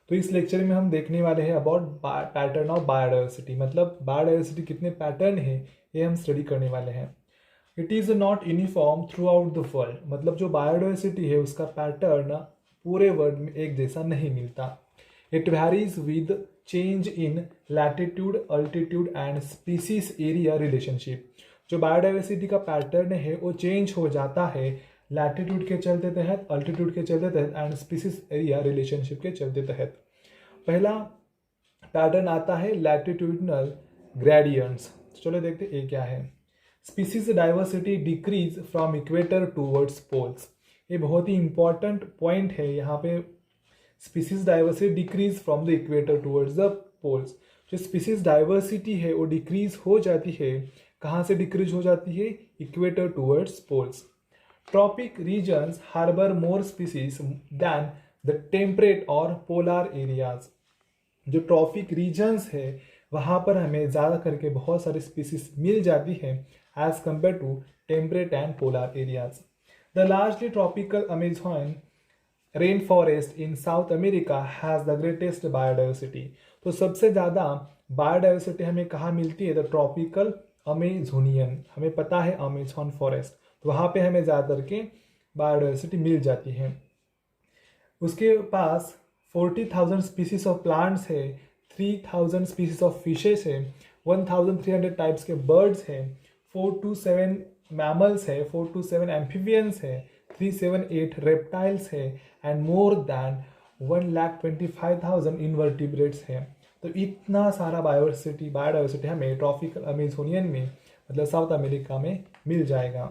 तो इस लेक्चर में हम देखने वाले हैं अबाउट पैटर्न ऑफ बायोडाइवर्सिटी, मतलब बायोडाइवर्सिटी कितने पैटर्न है ये हम स्टडी करने वाले हैं। It is not uniform through out the world, मतलब जो बायोडाइवर्सिटी है उसका पैटर्न पूरे वर्ल्ड में एक जैसा नहीं मिलता। It varies with change in latitude, altitude and species area relationship. जो बायोडाइवर्सिटी का पैटर्न है वो चेंज हो जाता है लैटिट्यूड के चलते तहत, अल्टीट्यूड के चलते तहत एंड स्पीसीज एरिया रिलेशनशिप के चलते तहत। पहला पैटर्न आता है लैटिट्यूडनल ग्रेडियंट्स। चलो देखते ये क्या है। Species diversity decrease from equator towards poles. ये बहुत ही इंपॉर्टेंट पॉइंट है यहाँ पे। Species diversity decrease from the equator towards the poles. जो स्पीसीज डाइवर्सिटी है वो डिक्रीज हो जाती है, कहाँ से डिक्रीज हो जाती है? Equator towards poles. Tropic regions harbour more species than the temperate और पोलार एरियाज। जो ट्रॉपिक रीजन्स है वहाँ पर हमें ज़्यादा करके बहुत सारी स्पीसीज मिल जाती है as compared to temperate and polar areas. The largely tropical Amazon rain forest in South America has the greatest biodiversity. तो सबसे ज़्यादा बायोडाइवर्सिटी हमें कहाँ मिलती है? द ट्रॉपिकल अमेजोनियन, हमें पता है अमेजन फॉरेस्ट, तो वहाँ पे हमें ज़्यादा करके बायोडाइवर्सिटी मिल जाती है। उसके पास 40,000 स्पीसीज ऑफ प्लांट्स है, 3,000 स्पीसीज ऑफ फिशेस है, 1,300 टाइप्स के बर्ड्स हैं, 4 to 7 मैमल्स है, 4 to 7 एम्फीबियंस है, 378 रेप्टाइल्स है एंड मोर दैन 1,25,000 इनवर्टिब्रेट्स है। तो इतना सारा बायोडाइवर्सिटी हमें ट्रॉपिकल अमेजोनियन में, मतलब साउथ अमेरिका में मिल जाएगा।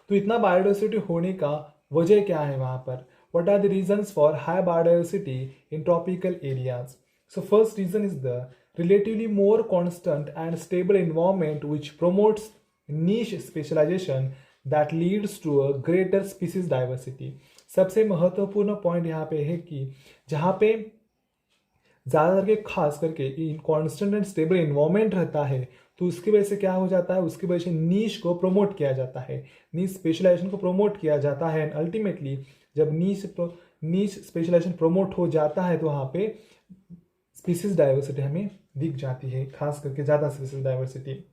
तो इतना बायोडाइवर्सिटी होने का वजह क्या है वहाँ पर? What are the reasons for high biodiversity in tropical areas? So first reason is the relatively more constant and stable environment which promotes niche specialization that leads to a greater species diversity. सबसे महत्वपूर्ण point यहाँ पे है कि जहाँ पे ज़्यादा करके खास करके कॉन्स्टेंट एंड स्टेबल इन्वायरमेंट रहता है, तो उसकी वजह से क्या हो जाता है? उसकी वजह से नीश को प्रमोट किया जाता है, नीश स्पेशलाइजेशन को प्रमोट किया जाता है एंड अल्टीमेटली जब नीश स्पेशलाइजेशन प्रमोट हो जाता है तो वहाँ पे स्पीसीज डाइवर्सिटी हमें दिख जाती है, खास करके ज़्यादा species diversity.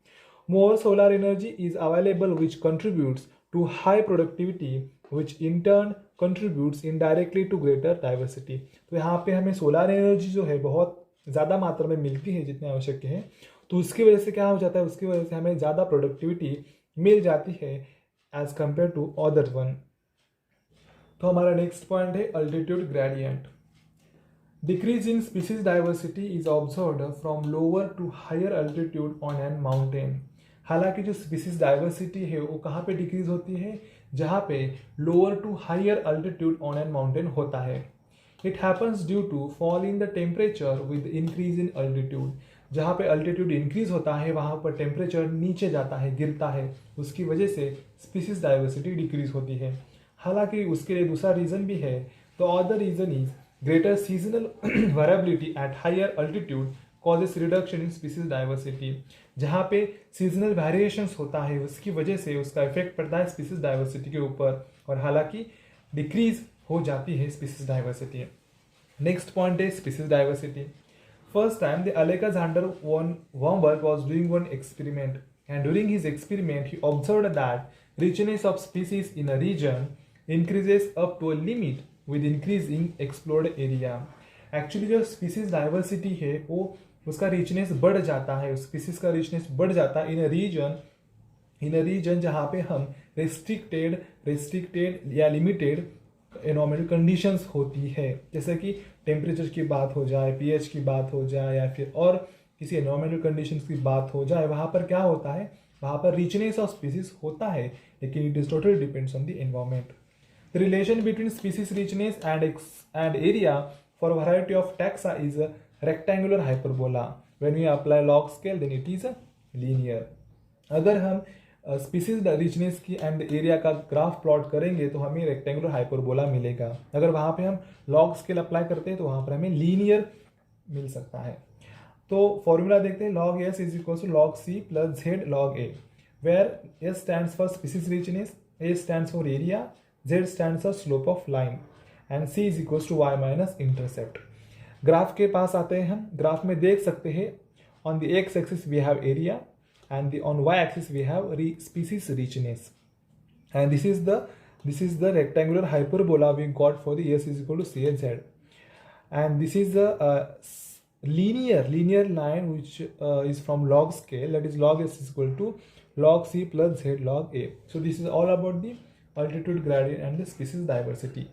More solar energy is available which contributes to high productivity which in turn contributes indirectly to greater diversity. तो यहाँ पे हमें सोलर एनर्जी जो है बहुत ज़्यादा मात्रा में मिलती है, जितनी आवश्यक है, तो उसकी वजह से क्या हो जाता है? उसकी वजह से हमें ज़्यादा प्रोडक्टिविटी मिल जाती है as compared to other one. तो हमारा नेक्स्ट पॉइंट है altitude gradient. Decrease in species diversity is observed from lower to higher altitude on an mountain. हालांकि जो स्पीसीज डाइवर्सिटी है वो कहाँ पे डिक्रीज होती है? जहाँ पे lower to higher altitude on an mountain होता है। It happens due to fall in the temperature with increase in altitude. जहाँ पे अल्टीट्यूड इंक्रीज होता है वहाँ पर टेम्परेचर नीचे जाता है, गिरता है, उसकी वजह से स्पीसीज डाइवर्सिटी डिक्रीज होती है। हालांकि उसके लिए दूसरा रीज़न भी है। तो other reason is greater seasonal variability at higher altitude causes reduction in species diversity. जहाँ पे सीजनल वेरिएशंस होता है उसकी वजह से उसका इफेक्ट पड़ता है स्पीसीज डाइवर्सिटी के ऊपर, और हालांकि डिक्रीज हो जाती है स्पीसीज डाइवर्सिटी। नेक्स्ट पॉइंट है species diversity. First time the Alexander von Humboldt was doing one experiment and during his experiment he observed that richness of species in a region increases up to a limit with increasing explored area. Actually जो species diversity है वो उसका richness बढ़ जाता है, उस species का richness बढ़ जाता है इन अ रीजन जहाँ पे हम रेस्ट्रिक्टेड या लिमिटेड एनवायरमेंटल कंडीशंस होती है, जैसे कि टेम्परेचर की बात हो जाए, पीएच की बात हो जाए, या फिर और किसी एनवायरमेंटल कंडीशंस की बात हो जाए, वहाँ पर क्या होता है? वहाँ पर रिचनेस ऑफ स्पीसीज होता है, लेकिन it is totally depends on the environment. The relation between species richness and area for variety of taxa is a rectangular hyperbola. When we apply log scale then it is linear. अगर हम species richness की and area का graph plot करेंगे तो हमें rectangular hyperbola मिलेगा। अगर वहाँ पे हम लॉग स्केल अप्लाई करते हैं तो वहाँ पर हमें लीनियर मिल सकता है। तो फॉर्मूला देखते हैं, log s is equal to log c plus z log a, where s stands for species richness, a stands for area, z stands for slope of line and c is equal to y minus intercept. Graph के पास आते हैं हम. Graph में देख सकते हैं on the X axis we have area and on y axis we have species richness, and this is the rectangular hyperbola we got for the s is equal to c and z, and this is the linear line which is from log scale, that is log s is equal to log c plus z log a. So this is all about the altitude gradient and the species diversity.